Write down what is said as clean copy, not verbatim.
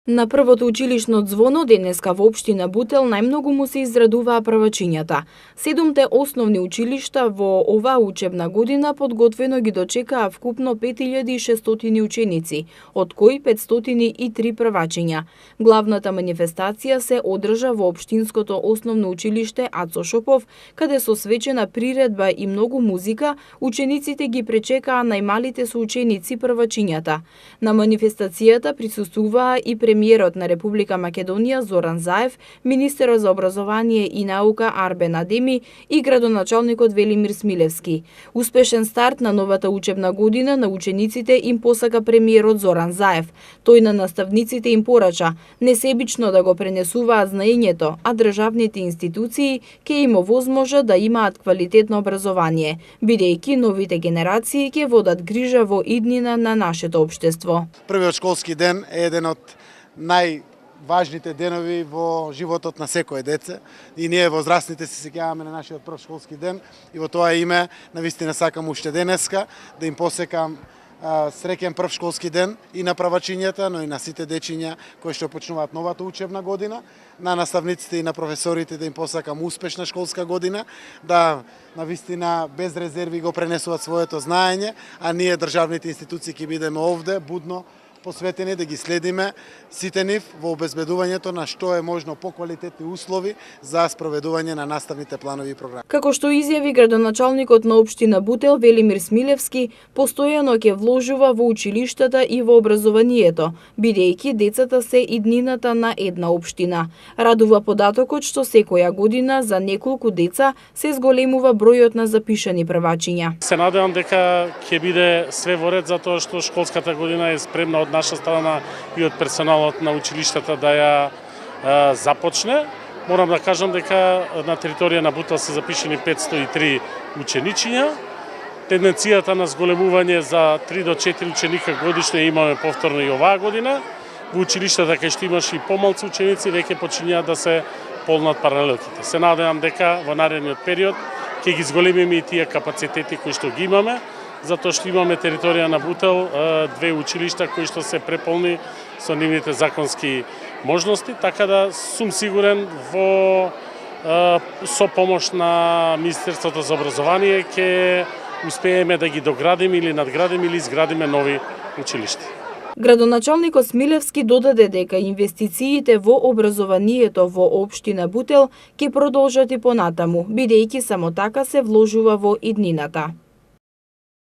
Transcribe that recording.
На првото училишно звоно денеска во општина Бутел најмногу му се израдуваа првачињата. 7 основни училишта во оваа учебна година подготвено ги дочекаа вкупно 5600 ученици, од кои 503 првачиња. Главната манифестација се одржа во општинското основно училиште Ацо Шопов, каде со свечена приредба и многу музика учениците ги пречекаа најмалите соученици првачињата. На манифестацијата присуствуваа и премиерот на Република Македонија Зоран Заев, министерот за образование и наука Арбен Адеми и градоначалникот Велимир Смилевски. Успешен старт на новата учебна година на учениците им посака премиерот Зоран Заев. Тој на наставниците им порача несебично да го пренесуваат знаењето, а државните институции ќе им овозможат да имаат квалитетно образование, бидејќи новите генерации ќе водат грижа во иднина на нашето општество. Првиот школски ден е еден од најважните денови во животот на секое дете и ние возрастните се сеќаваме на нашиот прв школски ден и во тоа име навистина сакам уште денеска да им посекам среќен прв школски ден и на правачињата, но и на сите дечиња кои што почнуваат новата учебна година, на наставниците и на професорите да им посакам успешна школска година, да навистина без резерви го пренесуваат своето знаење, а ние државните институции ќе бидеме овде будно посветени да ги следиме сите нив во обезбедувањето на што е можно поквалитетни услови за спроведување на наставните планови и програми. Како што изјави градоначалникот на општина Бутел Велимир Смилевски, постојано ќе вложува во училиштата и во образованието, бидејќи децата се иднината на една општина. Радува податокот што секоја година за неколку деца се зголемува бројот на запишани првачиња. Се надевам дека ќе биде све во ред затоа што школската година е спремна од наша страна и од персоналот на училиштата да ја започне. Морам да кажам дека на територија на Бутел се запишени 503 ученичиња. Тенденцијата на зголемување за 3 до 4 ученика годишно имаме повторно и оваа година. Во училиштата кај што имаш и помалци ученици веќе почињаат да се полнат паралелките. Се надевам дека во наредниот период ќе ги зголемиме и тие капацитети кои што ги имаме, затоа што имаме територија на Бутел 2 училишта кои што се преполни со нивните законски можности, така да сум сигурен со помош на Министерството за образование ќе успееме да ги доградиме или надградиме или изградиме нови училишта. Градоначалникот Смилевски додаде дека инвестициите во образованието во општина Бутел ќе продолжат и понатаму, бидејќи само така се вложува во иднината.